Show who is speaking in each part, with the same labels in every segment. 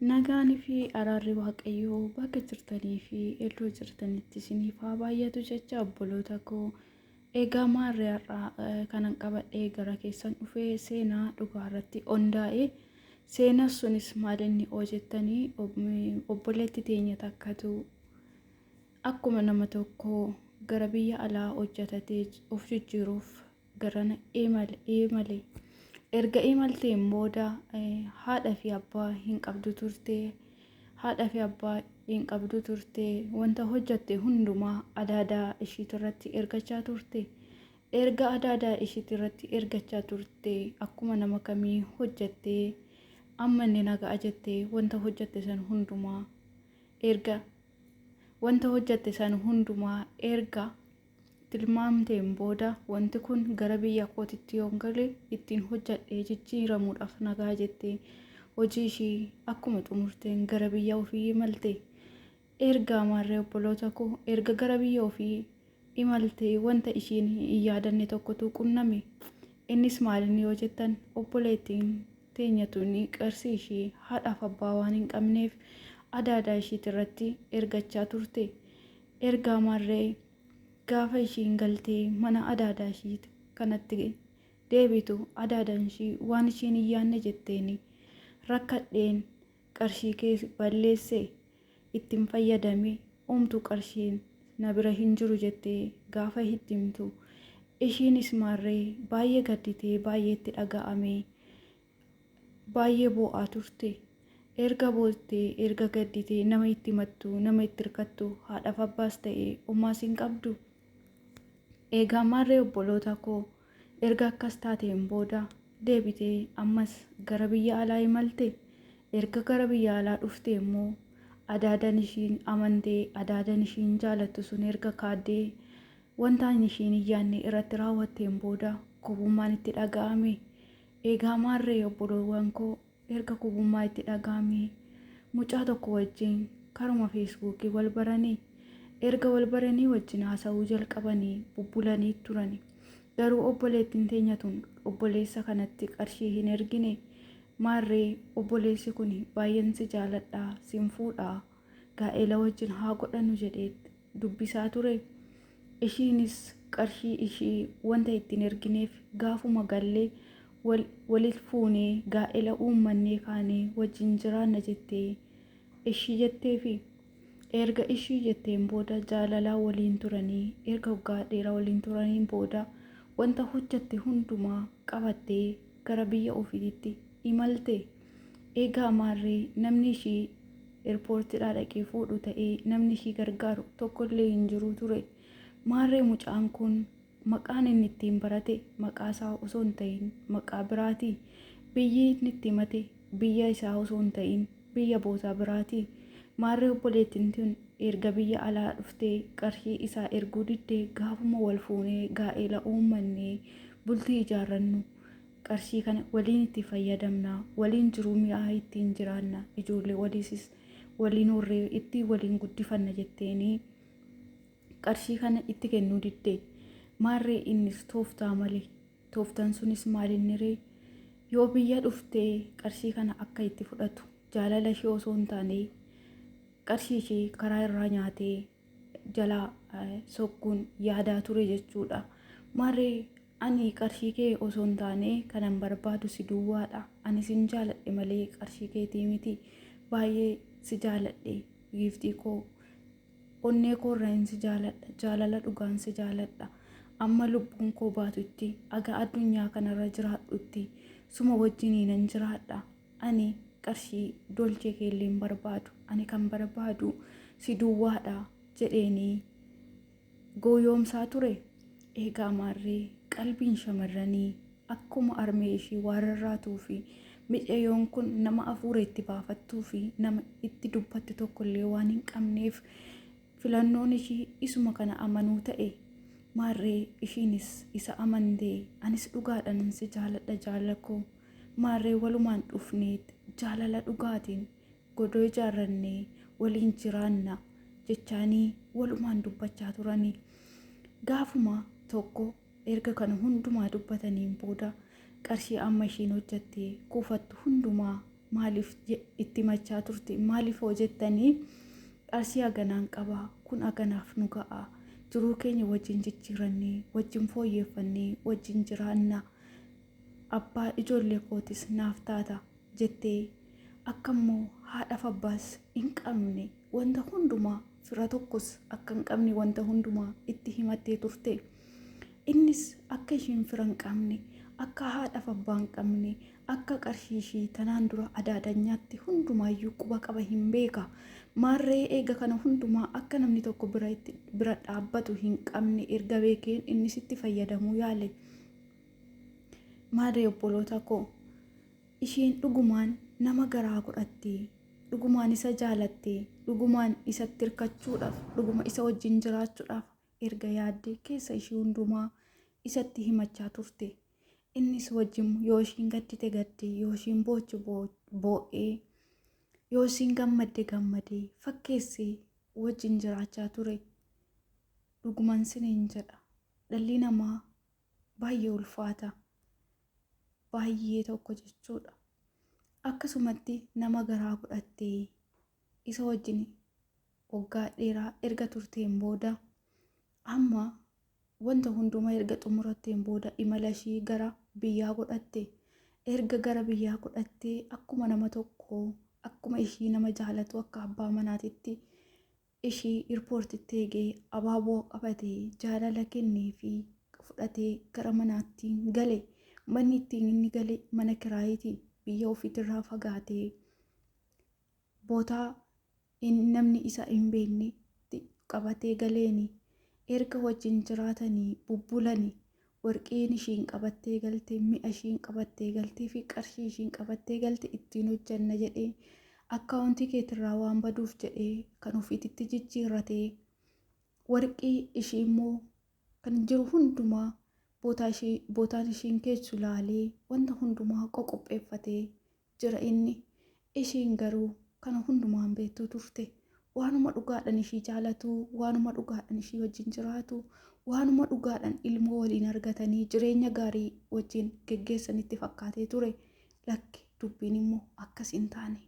Speaker 1: Nagaanii fi araarri waaqayyoo bakka jirtanii fi iddoo jirtanitti isiniif haa baay'atu jecha obboloota koo. Egaa maarree har'aa kanan qabadhee gara keessan dhufee seenaa dhugaa irratti hundaa'e. Seenaan sunis maal inni hojjettanii obboleetti teenya takkatu akkuma nama tokko gara biyya alaa hojjetatee of jijjiiruuf garana imale. Erga imalteen booda haadha fi abbaa hin qabdu turte. Haadha fi abbaa hin qabdu turte. Wanta hojjette hundumaa adaadaa ishiitirratti ergachaa turte. Erga adaadaa ishiitirratti ergachaa turte akkuma nama kamii hojjette amma inni nagaa jette wanta hojjette san hundumaa erga tilmaamteen booda wanti kun gara biyya kootitti yoon gale ittiin hojjadhee jijjiiramuudhaaf nagaa jettee hojii ishii akkuma xumurteen gara biyya ofii imalte. Erga maarree obboloota koo erga gara biyya ofii imalte wanta ishiin hin yaadanne tokkotu qunname. Innis maal inni yoo jettan obboleettiin teenyatuun qarshii ishii haadhaaf abbaa waan hin qabneef adaadaa ishiitirratti ergachaa turte. Erga maarree gaafa ishiin galtee mana adaadaa ishii kanatti deebitu adaadaan ishii waan ishiin hin yaadne jetteeni rakkadheen qarshii kee balleesse ittiin fayyadame umtu qarshiin na bira hin jiru jettee gaafa itti himtu ishiinis maarree baay'ee gadditee baay'ee itti dhaga'ame baay'ee boo'aa turte. Erga boottee erga gadditee nama itti himattu nama itti hirkattu haadhaaf abbaas ta'ee ummaas hin qabdu. Egaa maarree obboloota koo erga akkas taateen booda deebitee ammas gara biyya alaa imalte. Erga gara biyya alaa dhufte immoo adaadan ishiin amantee adaadan ishiin jaalattu sun erga kaaddee wanta ishiin hin yaadne irratti raawwatteen booda gubummaan itti dhaga'ame. Egaa maarree obboloowwan koo erga gubummaa itti dhaga'ame mucaa tokko wajjin karuma feesbuukii wal baranii. Erga wal baranii wajjin haasa'uu jalqabanii bubbulanii turani. Garuu obboleettiin teenyatuun obboleessa kanatti qarshii hin ergine. Maarree obboleessi kun baay'een si jaaladhaa sin fuudhaa gaa'ela wajjin haa godhannu jedhee dubbisaa ture. Ishiinis qarshii ishii wanta ittiin ergineef gaafuma gallee walitti fuunee gaa'ela uummannee kaanee wajjin jiraanna jettee ishii jetteefi. Erga ishii jetteen booda jaalalaa waliin turanii erga waggaa dheeraa waliin turaniin booda wanta hojjette hundumaa qabattee gara biyya ofiitti imalte. Egaa maarree namni ishii eerpoortiidhaa dhaqee fuudhu ta'ee namni ishii gargaaru tokkollee hin jiru ture. Maarree mucaan kun maqaan inni ittiin barate maqaa isaa osoo hin ta'in maqaa biraati. Biyyi inni itti himate biyya isaa osoo hin ta'in biyya boosaa biraati. Maarree obboleettiin tun erga biyya alaa dhuftee qarshii isaa erguu diddee gaafuma wal fuunee gaa'ela uummannee bultii ijaarrannu qarshii kana waliin itti fayyadamna waliin jiruu mi'aa ittiin jiraanna ijoollee waliisis waliin horree itti waliin guddifanna jetteenii qarshii kana itti kennuu diddee. Maarree innis tooftaa malee tooftaan sunis maalinni ree yoo biyya dhuftee qarshii kana akka itti fudhatu jaalala ishee osoo hin taane qarshii ishee karaa irraa nyaatee jalaa sokkuun yaadaa ture jechuudha. Maarree ani qarshii kee osoo hin taane kanan barbaadu si duwwaadha. Ani sin jaaladhe malee qarshii keetii miti. Baay'ee si jaaladhe giiftii koo onnee koo irraan si jaaladha. Jaalala dhugaan si jaaladha. Amma lubbuun koo baatutti aga addunyaa kanarra jiraadhutti suma wajjiniin nan jiraadha. Ani qarshii dolchee keellee hin barbaadu. Ani kan barbaadu si duwwaadha jedheenii gooyoomsaa ture. Egaa maarree qalbiin shamarranii akkuma armee ishii waararraatuu fi midhayoon kun nama afuura itti baafattuu fi nama itti dubbatti tokkollee waan hin qabneef filannoon ishii isuma kana amanuu ta'e. Maarree ishiinis isa amantee anis dhugaadhaan si jaaladha jaalakoo. Maarree walumaan dhufneet jaalala dhugaatiin godoo ijaarrannee waliin jiraanna jechaanii walumaan dubbachaa turanii. Gaafuma tokko erga kana hundumaa dubbataniin booda qarshii amma ishiin hojjattee kuufattu hundumaa maaliif itti machaa turte? Maaliif hojjettanii qarshii haganaan qabaa, kun haganaaf nu ga'a, jiruu keenya wajjin jijjiirannee wajjin fooyyeffannee wajjin jiraanna, abbaa ijoollee kootis naaf taata jettee akkammoo haadhaaf abbaas hin qabne wanta hundumaa fira tokkos akka hin qabne wanta hundumaa itti himattee turte. Innis akka ishiin fira hin qabne, akka haadhaaf abbaa hin qabne, akka qarshii ishii tanaan dura adaadanyaatti hundumaayyuu quba qaba hin beeka. Maarree eega kana hundumaa akka namni tokko bira dhaabbatu hin qabne erga beekeen innis itti fayyadamuu yaale. Maarree obboloota koo, ishiin dhugumaan nama garaa godhattee, dhugumaan isa jaalattee, dhugumaan isatti hirkachuudhaaf, dhuguma isa wajjin jiraachuudhaaf erga yaaddee keessa ishii hundumaa isatti himachaa turte. Innis wajjin yoo ishiin gaddite gaddee, yoo ishiin booche boo'ee, yoo ishiin gammadde gammadee fakkeessee wajjin jiraachaa ture. Dhugumaan siniin jedha, dhalli namaa baay'ee ulfaata, baay'ee tokko jechuudha. Akkasumatti nama garaa godhattee isa wajjin waggaa dheeraa erga turteen booda amma wanta hundumaa erga xumuratteen booda imala ishii gara biyyaa godhatte. Erga gara biyyaa godhattee akkuma nama tokko, akkuma ishii nama jaalatu akka abbaa manaatitti ishii irpoortitti eegee abaaboo qabatee jaalala kennee fi fudhatee gara manaatti gale. Manni ittiin inni gale mana kiraayitii, biyya ofiitirraa fagaatee bootaa namni isa hin beeknetti qabatee galeeni. Erga wajjin jiraatanii bubbulanii warqiin ishiin qabattee galte, mi'a ishiin qabattee galtee fi qarshii ishiin qabattee galte ittiin hojjanna jedhee akkaawuntii keetirraa waan baduuf jedhee kan ofiititti jijjiirratee warqii ishii immoo kan jiru hundumaa bootaan ishiin keessu laalee wanta hundumaa qopheeffatee jira inni. Ishiin garuu kana hundumaan beektuu turte. Waanuma dhugaadhaan ishii jaalatu, waanuma dhugaadhaan ishii wajjin jiraatu, waanuma dhugaadhaan ilmoo waliin argatanii jireenya gaarii wajjin geggeessanitti fakkaatee ture. Lakki dubbiin immoo akkas hin taane.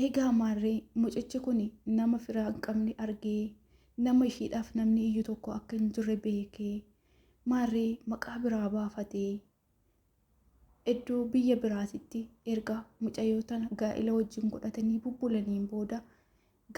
Speaker 1: Eegaa maarree mucichi kun nama fira hin qabne argee, nama ishiidhaaf namni iyyuu tokko akka hin jirre beekee, maarree maqaa biraa baafatee iddoo biyya biraatitti erga mucayyoo tana gaa'ila wajjin godhatanii bubbulaniin booda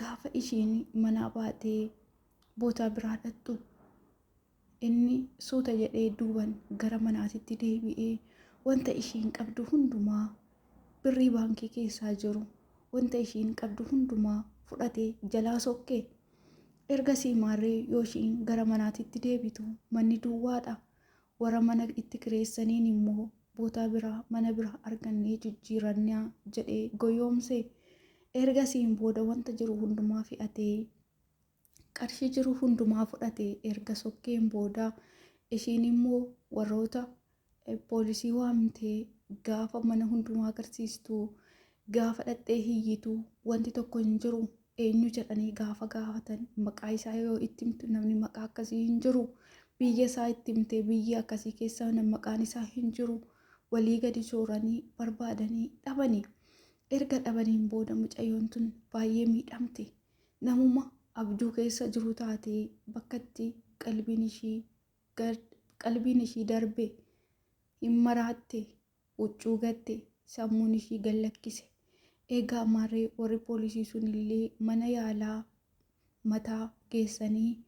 Speaker 1: gaafa ishiin manaa baatee bootaa biraa dhattu inni suuta jedhee duuban gara manaatitti deebi'ee wanta ishiin qabdu hundumaa birrii baankii keessaa jiru wanta ishiin qabdu hundumaa fudhatee jalaa sokkee. Ergasii maarree yoo ishiin gara manaatitti deebitu manni duwwaadha. Warra mana itti kireessaniin immoo bootaa biraa mana biraa argannee jijjiirannaa jedhee goyoomse. Ergasiin booda wanta jiru hundumaa fe'atee qarshii jiru hundumaa fudhatee erga sokkeen booda ishiin immoo warroota poolisii waamtee gaafa mana hundumaa agarsiistu, gaafa dhattee hiyyitu wanti tokko hin jiru eenyu jedhanii gaafa gaafatan maqaa isaa yoo itti himtu namni maqaa akkasii hin jiru, biyya isaa itti himtee biyya akkasii keessa maqaan isaa hin jiru, walii gadi sooranii barbaadanii dhabanii. Erga dhabaniin booda mucayyoon tun baay'ee miidhamte. Namuma abjuu keessa jiru taatee bakkatti qalbiin ishii darbe hin maraatte, huccuu gatte, sammuun ishii gallakkise. Eegaa maarree warri poolisii sunillee mana yaalaa mataa geessanii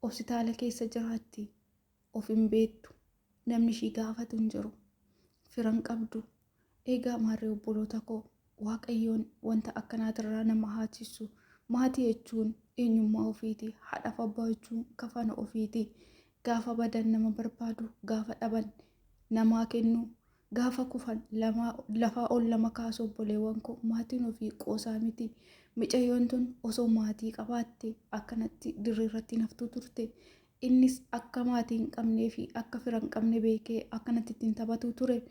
Speaker 1: hospitaala keessa jiraatti, of hin beektu, namni ishii gaafatu hin jiru, firan qabdu. Eegaa maarree obboloota koo, Waaqayyoon wanta akkanaatirraa nama haachisu. Maatii jechuun eenyummaa ofiiti, haadhaaf abbaa jechuun kafana ofiiti. Gaafa badan nama barbaadu, gaafa dhaban namaa kennu, gaafa kufan lafaa ol lama kaasu. Obboleewwan koo, maatiin ofii qoosaa miti. Mucayyoon tun osoo maatii qabaatte akkanatti dirreerratti naftuu turte. Innis akka maatii hin qabnee fi akka fira hin qabne beekee akkanatti ittiin taphatu ture.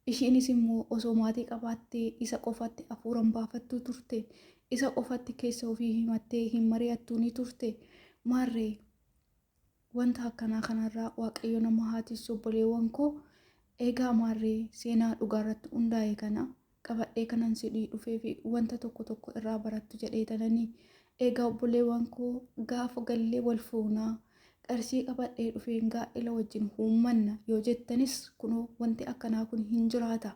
Speaker 1: Ishiinis immoo osoo maatii qabaattee isa qofatti hafuuran baafattuu turte. Isa qofatti keessa ofii himattee hin mari'attuu ni turte. Maarree wanta akkanaa kanarraa Waaqayyo nama haachisu obboleewwan koo. Eegaa maarree seenaa dhugaarratti hundaa'e kana qabadhee kanan sidii dhufee fi wanta tokko irraa barattu jedhee tananii. Egaa obboleewwan koo gaafa gallee wal fuunaa qarshii qabadhee dhufeen gaa'ela wajjin uummanna yoo jettanis kunoo wanti akkanaa kun hin jiraata.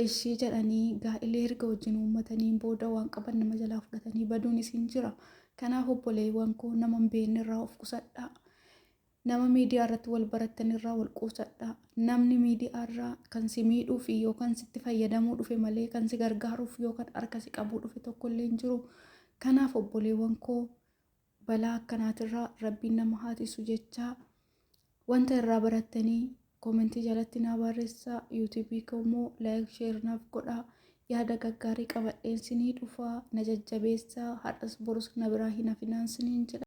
Speaker 1: Ishii jedhanii gaa'ela erga wajjin uummataniin booda waan qaban nama jalaa fudhatanii baduunis hin jira. Kanaaf obboleewwan koo nama hin beekne irraa of qusadhaa. Nama miidiyaa irratti wal barattan irraa wal qusadhaa. Namni miidiyaa irraa kan si miidhuuf yookaan sitti fayyadamuu dhufe malee kan si gargaaruuf yookaan harka si qabuu dhufe tokkollee hin jiru. Kanaaf obboleewwan koo balaa akkanaatirraa rabbiin nama haatisu jechaa wanta irraa barattanii koomentii jalatti naa barreessaa. yuutuubii koo immoo laayik sheer naaf godhaa. Yaada gaggaarii qabadheen sinii dhufaa na jajjabeessaa. Har'as borus na biraa hin hafinaan siniin jedha.